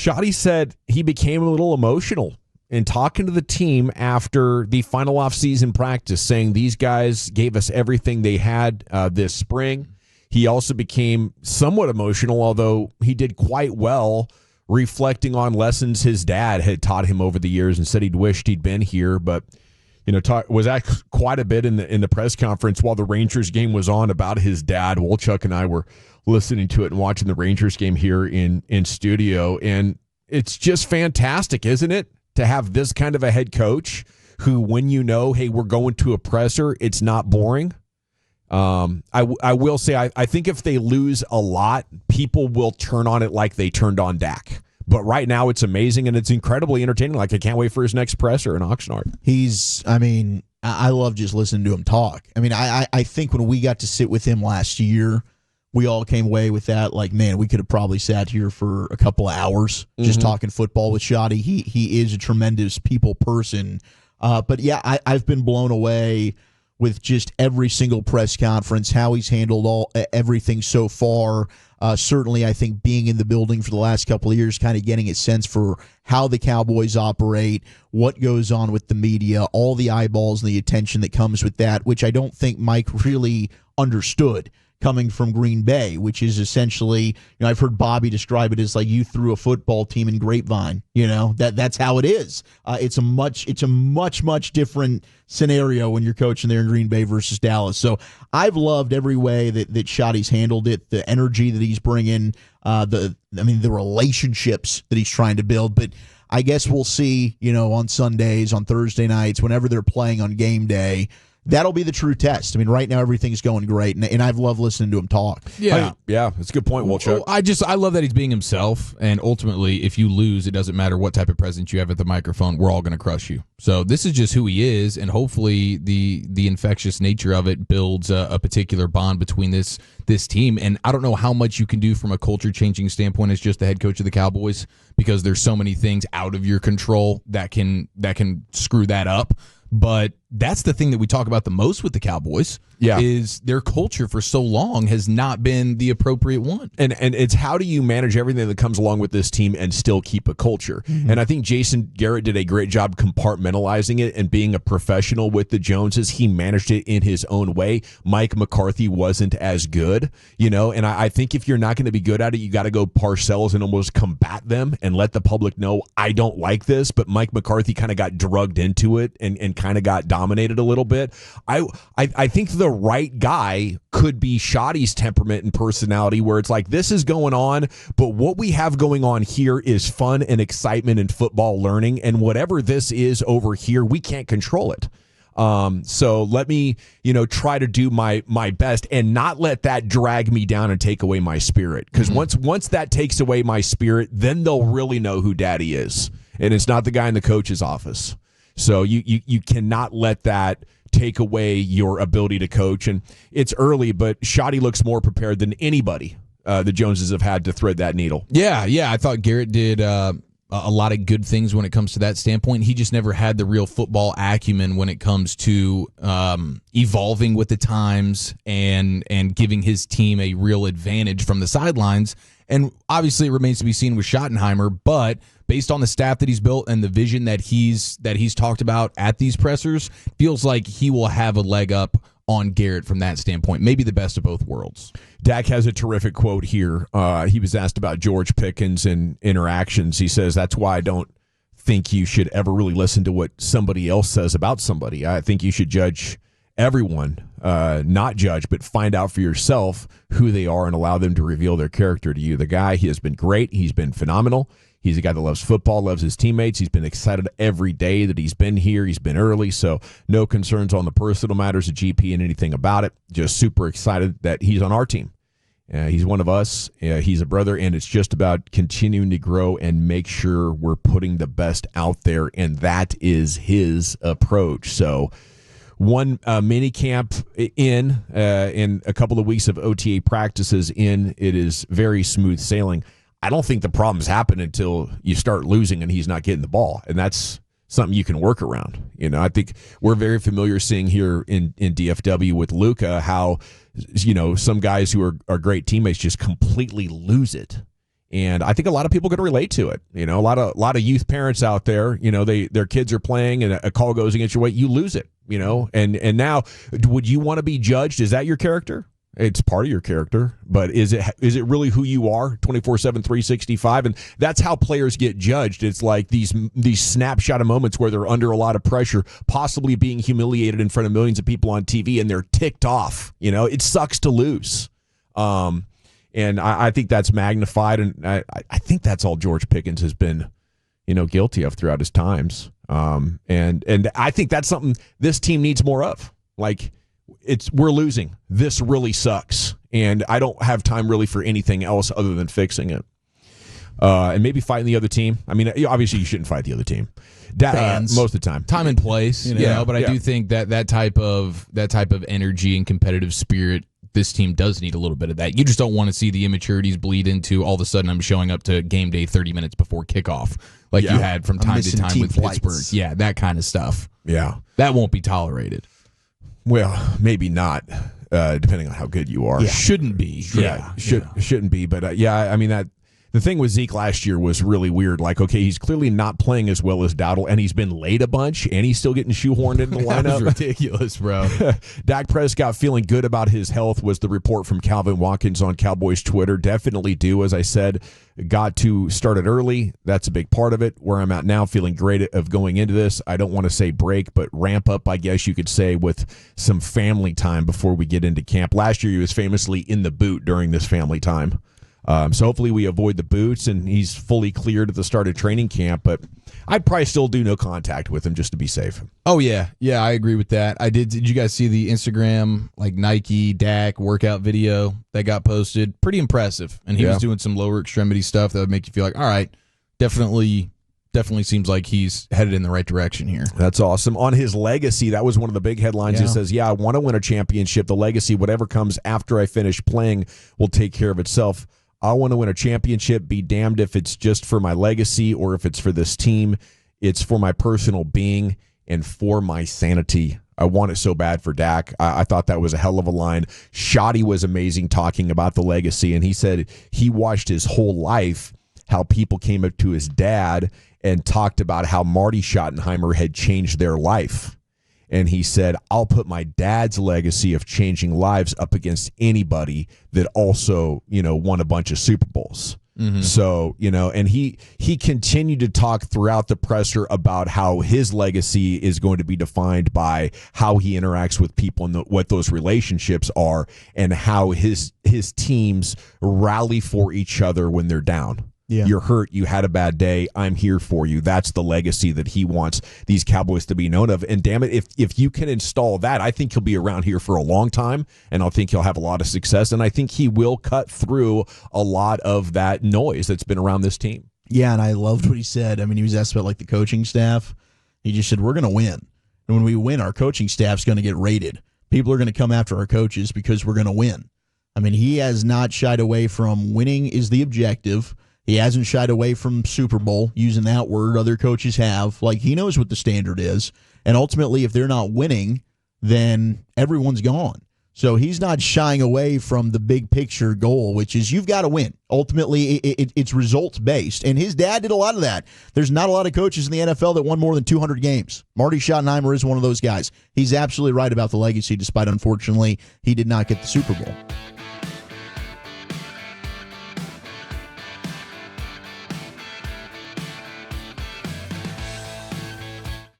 Schotty said he became a little emotional in talking to the team after the final offseason practice, saying these guys gave us everything they had this spring. He also became somewhat emotional, although he did quite well, reflecting on lessons his dad had taught him over the years and said he'd wished he'd been here. But, was asked quite a bit in the press conference while the Rangers game was on about his dad. Wolchuk and I were listening to it and watching the Rangers game here in studio. And it's just fantastic, isn't it, to have this kind of a head coach who, when hey, we're going to a presser, it's not boring. I will say, I think if they lose a lot, people will turn on it like they turned on Dak. But right now, it's amazing, and it's incredibly entertaining. Like, I can't wait for his next presser in Oxnard. I love just listening to him talk. I think when we got to sit with him last year, we all came away with that, like, man, we could have probably sat here for a couple of hours just talking football with Schotty. He is a tremendous people person. But, yeah, I've been blown away with just every single press conference, how he's handled everything so far. Certainly, I think being in the building for the last couple of years, kind of getting a sense for how the Cowboys operate, what goes on with the media, all the eyeballs and the attention that comes with that, which I don't think Mike really understood coming from Green Bay, which is essentially, I've heard Bobby describe it as like you threw a football team in Grapevine. That's how it is. It's a much different scenario when you're coaching there in Green Bay versus Dallas. So I've loved every way that Schotty's handled it, the energy that he's bringing, the relationships that he's trying to build. But I guess we'll see, on Sundays, on Thursday nights, whenever they're playing on game day. That'll be the true test. Right now everything's going great, and I've loved listening to him talk. Yeah, that's a good point, Wolchuk. I love that he's being himself, and ultimately, if you lose, it doesn't matter what type of presence you have at the microphone. We're all going to crush you. So this is just who he is, and hopefully the infectious nature of it builds a particular bond between this team. And I don't know how much you can do from a culture-changing standpoint as just the head coach of the Cowboys, because there's so many things out of your control that can screw that up. But that's the thing that we talk about the most with the Cowboys, is their culture for so long has not been the appropriate one. And it's how do you manage everything that comes along with this team and still keep a culture? Mm-hmm. And I think Jason Garrett did a great job compartmentalizing it and being a professional with the Joneses. He managed it in his own way. Mike McCarthy wasn't as good, and I think if you're not going to be good at it, you got to go Parcells and almost combat them and let the public know, I don't like this. But Mike McCarthy kind of got drugged into it and kind of got dominated a little bit. I think the right guy could be Schotty's temperament and personality, where it's like, this is going on, but what we have going on here is fun and excitement and football learning, and whatever this is over here, we can't control it. So let me, try to do my best and not let that drag me down and take away my spirit. Because once that takes away my spirit, then they'll really know who daddy is. And it's not the guy in the coach's office. So you cannot let that take away your ability to coach. And it's early, but Schotty looks more prepared than anybody the Joneses have had to thread that needle. Yeah, I thought Garrett did a lot of good things when it comes to that standpoint. He just never had the real football acumen when it comes to evolving with the times and giving his team a real advantage from the sidelines. And obviously it remains to be seen with Schottenheimer, but based on the staff that he's built and the vision that he's talked about at these pressers, feels like he will have a leg up on Garrett from that standpoint. Maybe the best of both worlds. Dak has a terrific quote here. He was asked about George Pickens and interactions. He says, that's why I don't think you should ever really listen to what somebody else says about somebody. I think you should judge everyone, not judge, but find out for yourself who they are and allow them to reveal their character to you. The guy, he has been great. He's been phenomenal. He's a guy that loves football, loves his teammates. He's been excited every day that he's been here. He's been early, so no concerns on the personal matters of GP and anything about it. Just super excited that he's on our team. He's one of us. He's a brother, and it's just about continuing to grow and make sure we're putting the best out there, and that is his approach. So one minicamp in a couple of weeks of OTA practices in, it is very smooth sailing. I don't think the problems happen until you start losing and he's not getting the ball, and that's something you can work around. I think we're very familiar seeing here in DFW with Luka how, some guys who are great teammates just completely lose it. And I think a lot of people are going to relate to it. A lot of youth parents out there, their kids are playing and a call goes against your way, you lose it, And now, would you want to be judged? Is that your character? It's part of your character, but is it really who you are 24/7, 365? And that's how players get judged. It's like these snapshot of moments where they're under a lot of pressure, possibly being humiliated in front of millions of people on TV, and they're ticked off. It sucks to lose. And I think that's magnified, and I think that's all George Pickens has been, guilty of throughout his times. And I think that's something this team needs more of. Like, we're losing. This really sucks, and I don't have time really for anything else other than fixing it. And maybe fighting the other team. I mean, obviously you shouldn't fight the other team. Most of the time. Time and place, but I do think that type of energy and competitive spirit, this team does need a little bit of that. You just don't want to see the immaturities bleed into all of a sudden I'm showing up to game day 30 minutes before kickoff like you had from time to time with Pittsburgh. Yeah, that kind of stuff. Yeah. That won't be tolerated. Well, maybe not, depending on how good you are. Yeah. Shouldn't be. Shouldn't be. But, I mean, the thing with Zeke last year was really weird. Like, okay, he's clearly not playing as well as Dowdle, and he's been late a bunch, and he's still getting shoehorned into the lineup. That was ridiculous, bro. Dak Prescott feeling good about his health was the report from Calvin Watkins on Cowboys Twitter. Definitely do, as I said. Got to start it early. That's a big part of it. Where I'm at now, feeling great of going into this. I don't want to say break, but ramp up, I guess you could say, with some family time before we get into camp. Last year, he was famously in the boot during this family time. So hopefully we avoid the boots and he's fully cleared at the start of training camp, but I'd probably still do no contact with him just to be safe. Oh, yeah. Yeah, I agree with that. Did you guys see the Instagram, like Nike, Dak workout video that got posted? Pretty impressive. And he was doing some lower extremity stuff that would make you feel like, all right, definitely seems like he's headed in the right direction here. That's awesome. On his legacy, that was one of the big headlines. It says, I want to win a championship. The legacy, whatever comes after I finish playing, will take care of itself. I want to win a championship. Be damned if it's just for my legacy or if it's for this team. It's for my personal being and for my sanity. I want it so bad for Dak. I thought that was a hell of a line. Schotty was amazing talking about the legacy, and he said he watched his whole life how people came up to his dad and talked about how Marty Schottenheimer had changed their life. And he said, I'll put my dad's legacy of changing lives up against anybody that also, won a bunch of Super Bowls. Mm-hmm. So, and he continued to talk throughout the presser about how his legacy is going to be defined by how he interacts with people and what those relationships are and how his teams rally for each other when they're down. Yeah. You're hurt. You had a bad day. I'm here for you. That's the legacy that he wants these Cowboys to be known of. And damn it, if you can install that, I think he'll be around here for a long time, and I think he'll have a lot of success. And I think he will cut through a lot of that noise that's been around this team. Yeah, and I loved what he said. I mean, he was asked about the coaching staff. He just said, we're going to win. And when we win, our coaching staff's going to get rated. People are going to come after our coaches because we're going to win. I mean, he has not shied away from winning is the objective. He hasn't shied away from Super Bowl, using that word. Other coaches have. He knows what the standard is. And ultimately, if they're not winning, then everyone's gone. So he's not shying away from the big picture goal, which is you've got to win. Ultimately, it's results-based. And his dad did a lot of that. There's not a lot of coaches in the NFL that won more than 200 games. Marty Schottenheimer is one of those guys. He's absolutely right about the legacy, despite, unfortunately, he did not get the Super Bowl.